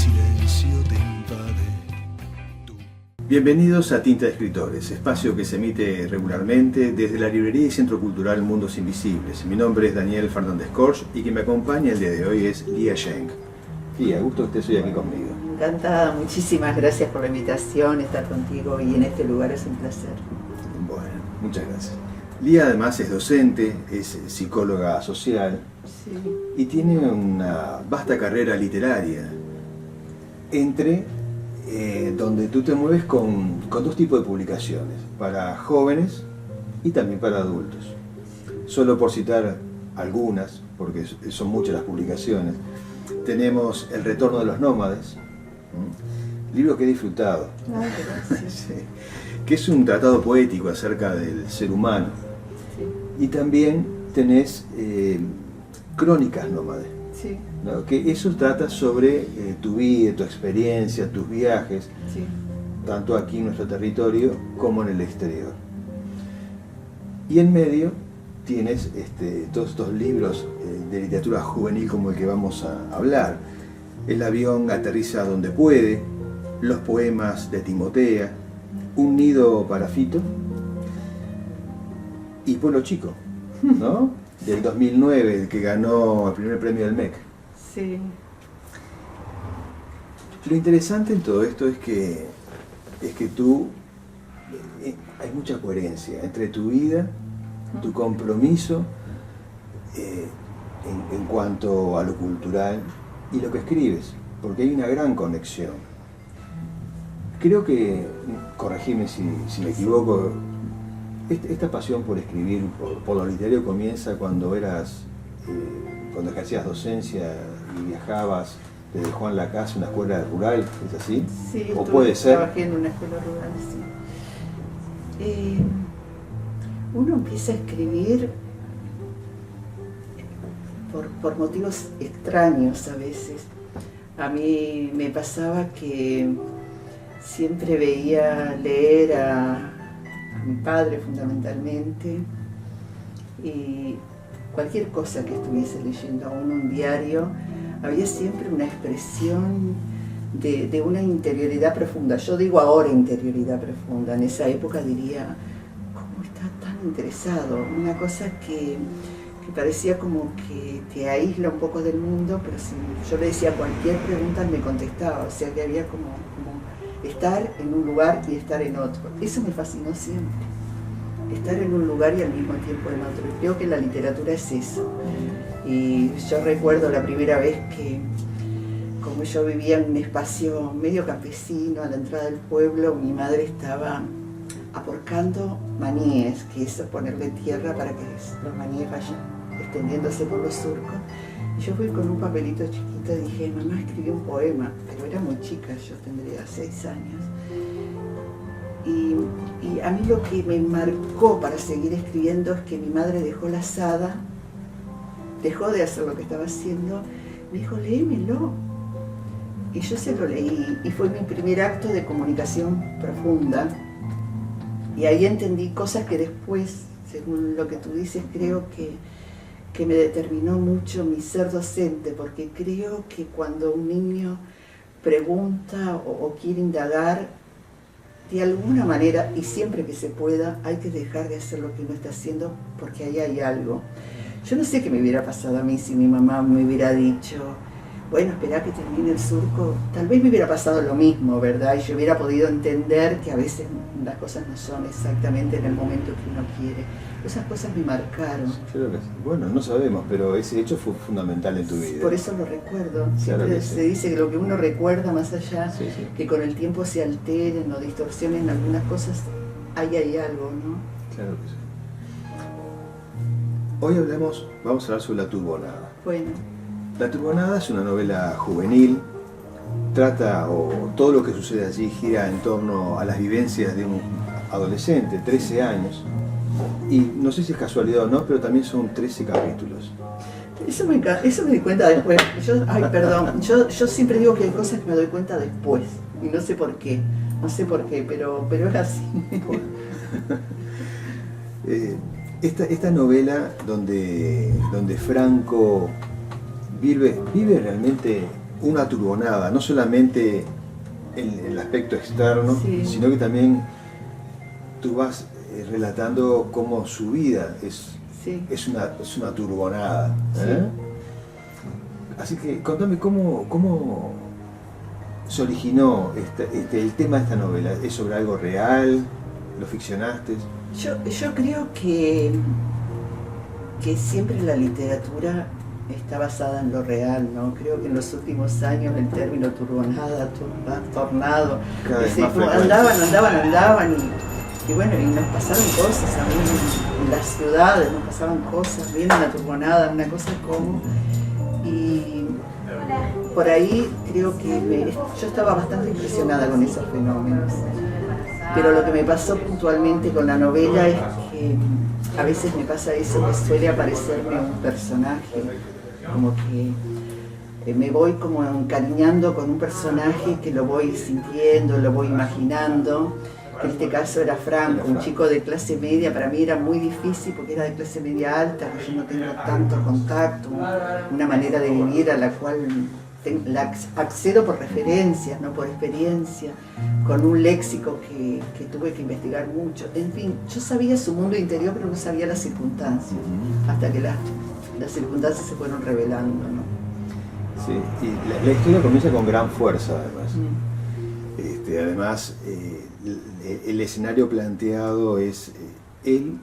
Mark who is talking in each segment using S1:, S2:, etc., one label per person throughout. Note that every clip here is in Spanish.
S1: silencio te invade.
S2: Bienvenidos a Tinta de Escritores, espacio que se emite regularmente desde la librería y Centro Cultural Mundos Invisibles. Mi nombre es Daniel Fernández Corch y quien me acompaña el día de hoy es Lía Schenk. Lía, gusto que estés hoy aquí conmigo.
S3: Encantada, muchísimas gracias por la invitación, estar contigo y en este lugar es un placer.
S2: Bueno, muchas gracias. Lía además es docente, es psicóloga social y tiene una vasta carrera literaria donde tú te mueves con dos tipos de publicaciones, para jóvenes y también para adultos. Solo por citar algunas, porque son muchas las publicaciones, tenemos El retorno de los nómades, libro que he disfrutado, sí, que es un tratado poético acerca del ser humano. Y también tenés Crónicas nómades,
S3: sí,
S2: ¿no? Que eso trata sobre tu vida, tu experiencia, tus viajes,
S3: sí,
S2: tanto aquí en nuestro territorio como en el exterior. Y en medio tienes todos estos libros de literatura juvenil como el que vamos a hablar. El avión aterriza donde puede, Los poemas de Timotea, Un nido para Fito y Pueblo Chico, ¿no? Del 2009, el que ganó el primer premio del MEC.
S3: sí.
S2: Lo interesante en todo esto es que tú, hay mucha coherencia entre tu vida, tu compromiso en cuanto a lo cultural y lo que escribes, porque hay una gran conexión. Creo que, corregime si me equivoco, esta pasión por escribir, por lo literario comienza cuando cuando ejercías docencia y viajabas desde Juan Lacase, una escuela rural, ¿es así?
S3: Sí,
S2: ¿O puede ser?
S3: Trabajé en una escuela rural, sí. Uno empieza a escribir por motivos extraños a veces. A mí me pasaba que siempre veía leer a mi padre fundamentalmente, y cualquier cosa que estuviese leyendo, aún un diario, había siempre una expresión de una interioridad profunda. Yo digo ahora interioridad profunda, en esa época diría, ¿cómo está tan interesado? Una cosa que parecía como que te aísla un poco del mundo, pero si yo le decía cualquier pregunta, él me contestaba, o sea que había como estar en un lugar y estar en otro. Eso me fascinó siempre, estar en un lugar y al mismo tiempo en otro. Y creo que la literatura es eso. Y yo recuerdo la primera vez que, como yo vivía en un espacio medio campesino a la entrada del pueblo, mi madre estaba aporcando maníes, que es ponerle tierra para que los maníes vayan extendiéndose por los surcos. Y yo fui con un papelito chiquito y dije, mamá, escribí un poema, pero era muy chica, yo tendría 6 años. Y a mí lo que me marcó para seguir escribiendo es que mi madre dejó la azada, dejó de hacer lo que estaba haciendo, me dijo, léemelo. Y yo se lo leí, y fue mi primer acto de comunicación profunda. Y ahí entendí cosas que después, según lo que tú dices, creo que me determinó mucho mi ser docente, porque creo que cuando un niño pregunta o quiere indagar, de alguna manera, y siempre que se pueda, hay que dejar de hacer lo que uno está haciendo, porque ahí hay algo. Yo no sé qué me hubiera pasado a mí si mi mamá me hubiera dicho, bueno, espera que termine el surco. Tal vez me hubiera pasado lo mismo, ¿verdad? Y yo hubiera podido entender que a veces las cosas no son exactamente en el momento que uno quiere. Esas cosas me marcaron.
S2: Creo que, bueno, no sabemos, pero ese hecho fue fundamental en tu vida.
S3: Por eso lo recuerdo.
S2: Claro
S3: Siempre
S2: que sí.
S3: se dice que lo que uno recuerda, más allá,
S2: Sí, sí.
S3: que con el tiempo se alteren o distorsionen algunas cosas, ahí hay algo, ¿no?
S2: Claro que sí. Hoy vamos a hablar sobre La Turbonada.
S3: Bueno,
S2: La Turbonada es una novela juvenil, todo lo que sucede allí gira en torno a las vivencias de un adolescente, 13 años, y no sé si es casualidad o no, pero también son 13 capítulos.
S3: eso me di cuenta después. Yo siempre digo que hay cosas que me doy cuenta después, y no sé por qué, pero es así.
S2: Esta novela donde Franco vive realmente una turbonada, no solamente el aspecto externo,
S3: Sí.
S2: sino que también tú vas relatando cómo su vida
S3: Sí.
S2: es una turbonada. ¿Eh? Así que contame cómo se originó el tema de esta novela. ¿Es sobre algo real? ¿Lo ficcionaste?
S3: Yo creo que siempre la literatura está basada en lo real, ¿no? Creo que en los últimos años el término turbonada, tornado,
S2: Cada vez más frecuente.
S3: andaban y bueno, y nos pasaron cosas, a mí en las ciudades nos pasaban cosas, viene una turbonada, una cosa como, y por ahí creo que yo estaba bastante impresionada con esos fenómenos. Pero lo que me pasó puntualmente con la novela es que a veces me pasa eso, que suele aparecerme un personaje, como que me voy como encariñando con un personaje que lo voy sintiendo, lo voy imaginando. En este caso era Franco, un chico de clase media. Para mí era muy difícil porque era de clase media alta, que yo no tengo tanto contacto, una manera de vivir a la cual accedo por referencias, no por experiencia, con un léxico que tuve que investigar mucho. En fin, yo sabía su mundo interior, pero no sabía las circunstancias, hasta que las circunstancias se fueron revelando, ¿no?
S2: Sí, y la historia comienza con gran fuerza, además. Además, el escenario planteado es el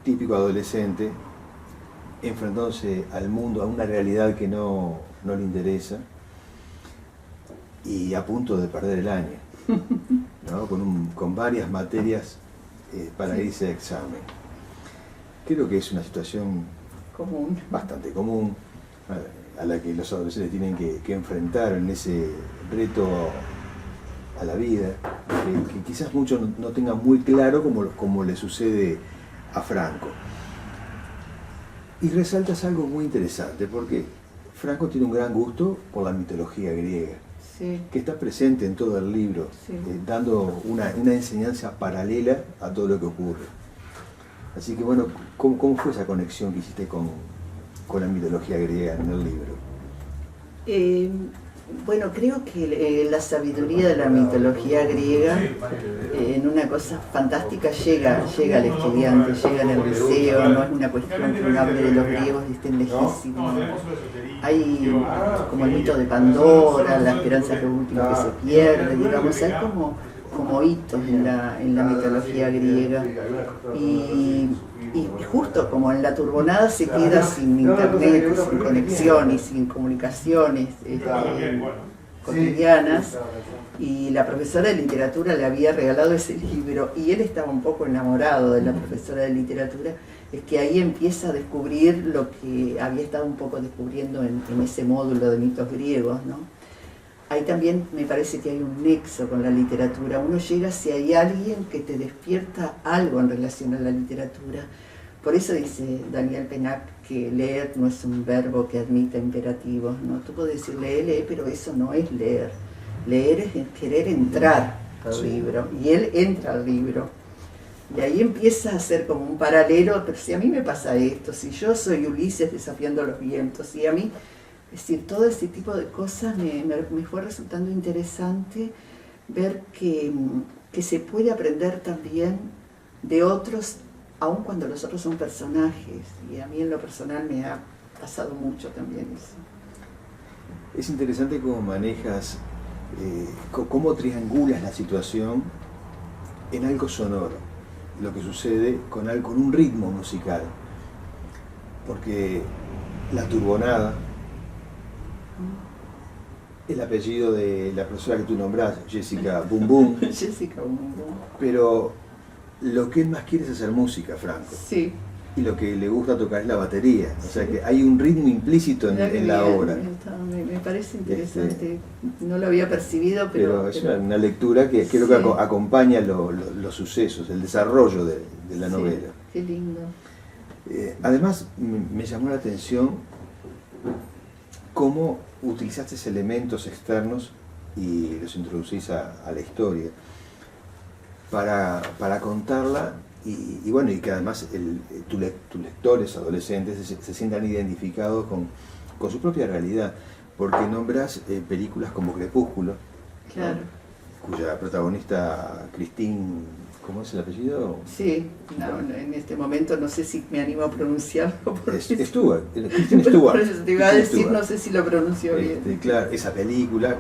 S2: típico adolescente enfrentándose al mundo, a una realidad que no le interesa y a punto de perder el año, ¿no? con varias materias para irse de examen. Creo que es una situación bastante común a la que los adolescentes tienen que enfrentar en ese reto a la vida, que quizás muchos no tengan muy claro como le sucede a Franco. Y resaltas algo muy interesante, porque Franco tiene un gran gusto por la mitología griega,
S3: Sí.
S2: que está presente en todo el libro,
S3: Sí.
S2: Dando una enseñanza paralela a todo lo que ocurre. Así que bueno, ¿cómo fue esa conexión que hiciste con la mitología griega en el libro?
S3: Bueno, creo que la sabiduría de la mitología griega, en una cosa fantástica, llega al estudiante, llega en el liceo, no es una cuestión que uno hable de los griegos y estén lejísimos. Hay como el mito de Pandora, la esperanza que último que se pierde, digamos, hay como hitos en la mitología griega. Y justo como en la turbonada se queda sin internet, sin conexión y sin comunicaciones cotidianas, y la profesora de literatura le había regalado ese libro y él estaba un poco enamorado de la profesora de literatura, es que ahí empieza a descubrir lo que había estado un poco descubriendo en ese módulo de mitos griegos, ¿no? Ahí también me parece que hay un nexo con la literatura. Uno llega si hay alguien que te despierta algo en relación a la literatura. Por eso dice Daniel Pennac que leer no es un verbo que admita imperativos, ¿no? Tú puedes decir lee, pero eso no es leer. Leer es querer entrar al libro, y él entra al libro. Y ahí empieza a ser como un paralelo, pero si a mí me pasa esto, si yo soy Ulises desafiando los vientos, y a mí... Es decir, todo ese tipo de cosas me fue resultando interesante ver que se puede aprender también de otros, aun cuando los otros son personajes. Y a mí en lo personal me ha pasado mucho también eso.
S2: Es interesante cómo manejas, cómo triangulas la situación en algo sonoro, lo que sucede con un ritmo musical. Porque la turbonada, el apellido de la profesora que tú nombrás, Jessica Boom Boom.
S3: Jessica Boom Boom.
S2: Pero lo que él más quiere es hacer música, Franco.
S3: Sí.
S2: Y lo que le gusta tocar es la batería. O sea que hay un ritmo implícito en la obra.
S3: Me parece interesante. No lo había percibido, pero
S2: es una lectura que creo que acompaña los sucesos, el desarrollo de la novela.
S3: Qué lindo.
S2: Además, me llamó la atención cómo utilizaste elementos externos y los introducís a la historia para contarla y bueno, y que además tus lectores adolescentes se sientan identificados con su propia realidad. porque nombras películas como Crepúsculo,
S3: Claro.
S2: ¿no? Cuya protagonista Christine, ¿cómo es el apellido?
S3: Sí, no, en este momento no sé si me animo a pronunciarlo.
S2: Stewart, Kristen Stewart.
S3: Por eso te iba a
S2: Kristen
S3: decir,
S2: Stewart.
S3: no sé si lo pronuncio bien.
S2: Claro, esa película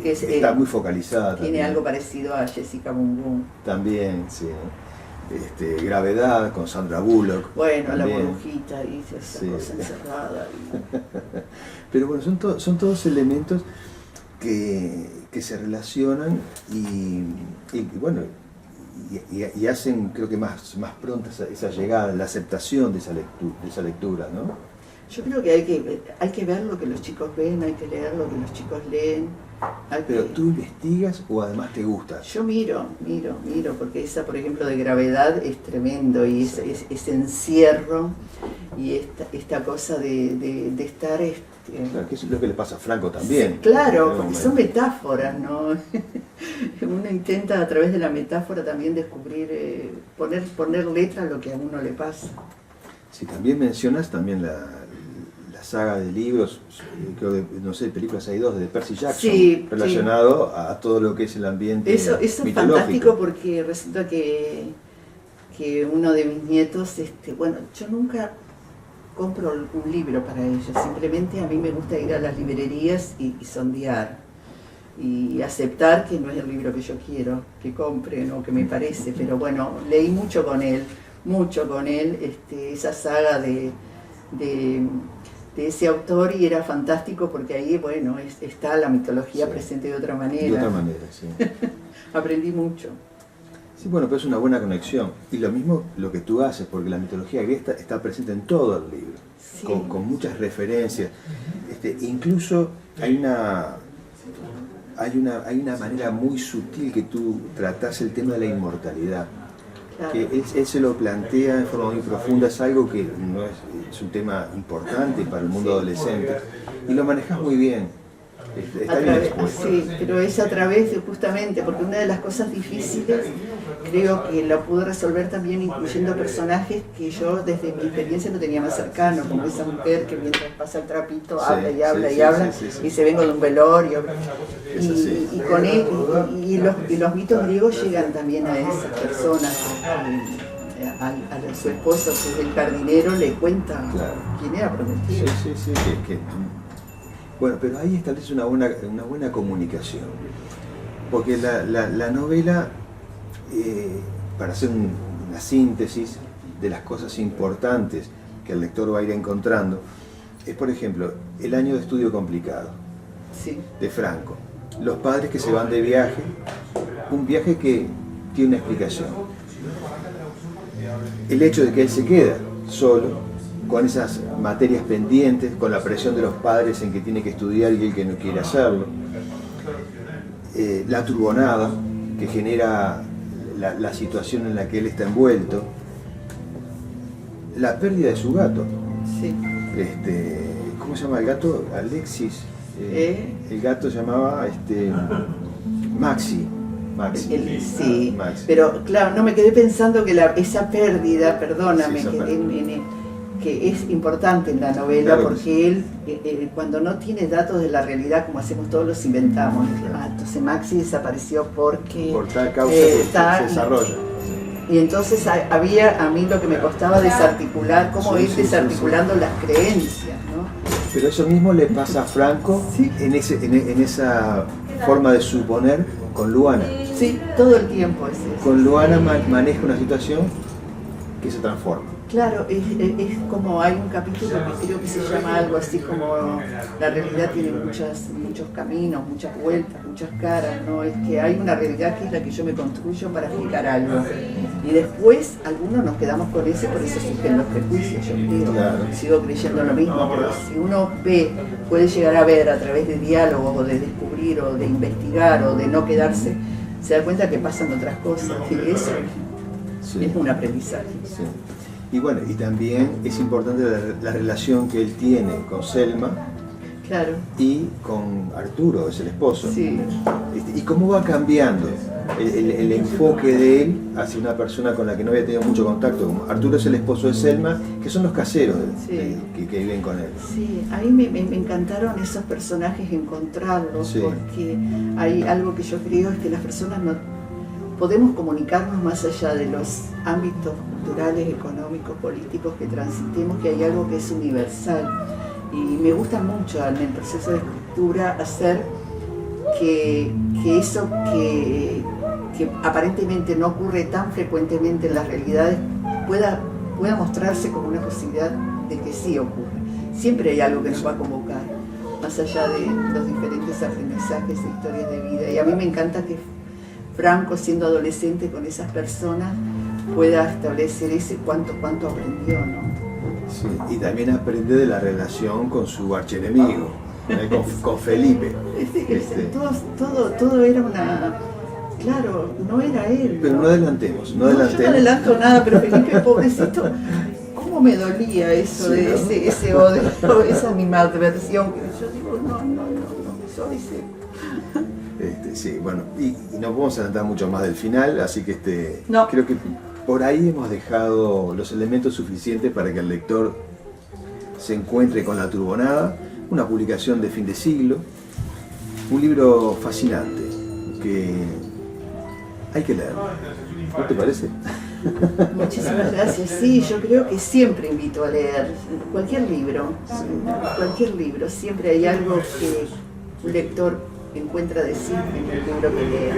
S3: Que es,
S2: está muy focalizada.
S3: Tiene
S2: también.
S3: algo parecido a Jessica Boom Boom.
S2: También, sí. Gravedad con Sandra Bullock.
S3: Bueno,
S2: también.
S3: la burbujita y esa
S2: Sí.
S3: cosa encerrada.
S2: Pero bueno, son todos elementos que se relacionan y bueno, y hacen, creo que más pronta esa llegada, la aceptación de esa lectura, ¿no?
S3: Yo creo que hay que ver lo que los chicos ven, hay que leer lo que los chicos leen.
S2: Pero tú investigas o además te gusta.
S3: Yo miro, porque esa, por ejemplo, de Gravedad es tremendo, y ese encierro y esta cosa de estar...
S2: Claro, que eso es lo que le pasa a Franco también.
S3: Sí, claro,
S2: En
S3: porque
S2: algún
S3: son
S2: momento.
S3: metáforas, ¿no? Uno intenta a través de la metáfora también descubrir, poner letra a lo que a uno le pasa.
S2: Sí, también mencionas también la saga de libros, creo que, no sé, películas hay dos, de Percy Jackson,
S3: Sí,
S2: relacionado a todo lo que es el ambiente
S3: Eso es
S2: mitológico.
S3: fantástico, porque resulta que uno de mis nietos, bueno, yo nunca compro un libro para ellos, simplemente a mí me gusta ir a las librerías y sondear y aceptar que no es el libro que yo quiero que compren o que me parece, pero bueno, leí mucho con él, esa saga de ese autor, y era fantástico porque ahí, bueno, está la mitología
S2: Sí.
S3: presente de otra manera.
S2: De otra manera, sí.
S3: Aprendí mucho.
S2: Sí, bueno, pero es una buena conexión. Y lo mismo lo que tú haces, porque la mitología griega está presente en todo el libro,
S3: Sí.
S2: con muchas referencias. Incluso hay una manera muy sutil que tú tratás el tema de la inmortalidad.
S3: Claro.
S2: Que él se lo plantea en forma muy profunda, es algo que no es un tema importante para el mundo adolescente, y lo manejas muy bien. Está bien expuesto.
S3: Sí, pero es a través de, justamente, porque una de las cosas difíciles creo que la pude resolver también incluyendo personajes que yo desde mi experiencia no tenía más cercano, como esa mujer que mientras pasa el trapito
S2: Sí,
S3: habla y habla
S2: sí,
S3: y
S2: sí,
S3: habla,
S2: sí, sí.
S3: y se vengo de un velorio.
S2: Es así.
S3: Y con él, y los mitos griegos llegan también a esas personas. A su esposo, que es el jardinero, le cuenta
S2: Claro.
S3: quién era Prometeo.
S2: Sí. Bueno, pero ahí establece una buena comunicación. Porque la novela, para hacer una síntesis de las cosas importantes que el lector va a ir encontrando, es, por ejemplo, el año de estudio complicado
S3: Sí.
S2: de Franco. Los padres que se van de viaje, un viaje que tiene una explicación. El hecho de que él se queda solo, con esas materias pendientes, con la presión de los padres en que tiene que estudiar y él que no quiere hacerlo. La turbonada que genera la situación en la que él está envuelto. La pérdida de su gato.
S3: Sí.
S2: ¿Cómo se llama el gato? Alexis. El gato se llamaba Maxi.
S3: Sí,
S2: Maxi.
S3: pero claro, no me quedé pensando que esa pérdida, perdóname,
S2: Sí, esa pérdida.
S3: que es importante en la novela,
S2: Claro que
S3: porque él, cuando no tiene datos de la realidad, como hacemos todos, los inventamos.
S2: Claro.
S3: Entonces Maxi desapareció porque...
S2: Por tal causa que se desarrolla.
S3: Y entonces había, a mí lo que me costaba desarticular, cómo
S2: Sí,
S3: ir
S2: sí,
S3: desarticulando las creencias, ¿no?
S2: Pero eso mismo le pasa a Franco
S3: Sí.
S2: en esa forma de suponer con Luana.
S3: Sí, todo el tiempo es eso.
S2: Con Luana maneja una situación que se transforma.
S3: Claro, es como hay un capítulo que creo que se llama algo así como la realidad tiene muchos caminos, muchas vueltas, muchas caras, ¿no? Es que hay una realidad que es la que yo me construyo para explicar algo. Y después algunos nos quedamos con ese, por eso surgen los prejuicios, yo creo.
S2: Claro.
S3: Sigo creyendo lo mismo, pero si uno puede llegar a ver a través de diálogos o de descubrir o de investigar o de no quedarse, se da cuenta que pasan otras cosas, y eso
S2: Sí.
S3: es un aprendizaje.
S2: Sí. Y bueno, y también es importante la relación que él tiene con Selma,
S3: Claro.
S2: y con Arturo, es el esposo.
S3: Sí.
S2: Y cómo va cambiando el enfoque de él hacia una persona con la que no había tenido mucho contacto. Como Arturo es el esposo de Selma, que son los caseros
S3: Sí.
S2: que viven con él.
S3: Sí, a mí me encantaron esos personajes, encontrarlos,
S2: Sí.
S3: porque hay algo que yo creo es que las personas no podemos comunicarnos más allá de los ámbitos culturales, económicos, políticos que transitemos, que hay algo que es universal. Y me gusta mucho en el proceso de escritura hacer que eso que aparentemente no ocurre tan frecuentemente en las realidades pueda mostrarse como una posibilidad de que sí ocurre. Siempre hay algo que nos va a convocar, más allá de los diferentes aprendizajes e historias de vida. Y a mí me encanta que Franco, siendo adolescente con esas personas, pueda establecer ese cuánto aprendió, ¿no?
S2: Sí, y también aprende de la relación con su archienemigo, con Felipe.
S3: Todo era una... Claro, no era él.
S2: Pero no adelantemos, no
S3: Yo
S2: adelantemos.
S3: no adelanto nada, pero Felipe, pobrecito, ¿cómo me dolía eso
S2: Sí,
S3: de
S2: ¿no?
S3: ese odio, esa animadversión? Yo digo, no, soy ese.
S2: Sí, bueno, y no podemos adelantar mucho más del final, así que
S3: No.
S2: creo que por ahí hemos dejado los elementos suficientes para que el lector se encuentre con La Turbonada, una publicación de fin de siglo, un libro fascinante que hay que leer. ¿No te parece?
S3: Muchísimas gracias. Sí, yo creo que siempre invito a leer cualquier libro, siempre hay algo que un lector encuentra de sí en el libro que lea.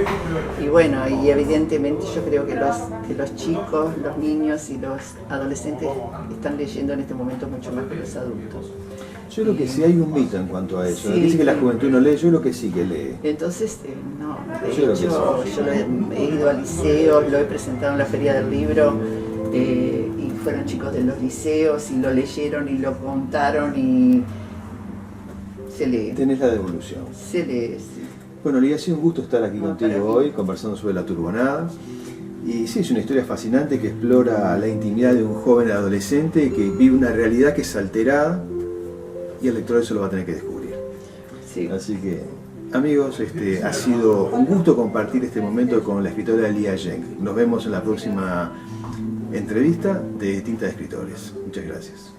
S3: Y bueno, y evidentemente yo creo que los chicos, los niños y los adolescentes están leyendo en este momento mucho más que los adultos.
S2: Yo creo que sí hay un mito en cuanto a eso.
S3: Sí.
S2: Dice que la juventud no lee, yo creo que sí que lee.
S3: Entonces, no, de
S2: Yo creo que
S3: hecho,
S2: sí.
S3: yo he ido a liceos, lo he presentado en la Feria del Libro, y fueron chicos de los liceos y lo leyeron y lo contaron y se lee.
S2: Tenés la devolución.
S3: Se lee, sí.
S2: Bueno, Lía, ha sido un gusto estar aquí
S3: No, para
S2: contigo
S3: mí.
S2: hoy, conversando sobre La Turbonada. Y sí, es una historia fascinante que explora la intimidad de un joven adolescente que vive una realidad que es alterada y el lector eso lo va a tener que descubrir.
S3: Sí.
S2: Así que, amigos, ha sido un gusto compartir este momento con la escritora Lía Yenck. Nos vemos en la próxima entrevista de Tinta de Escritores. Muchas gracias.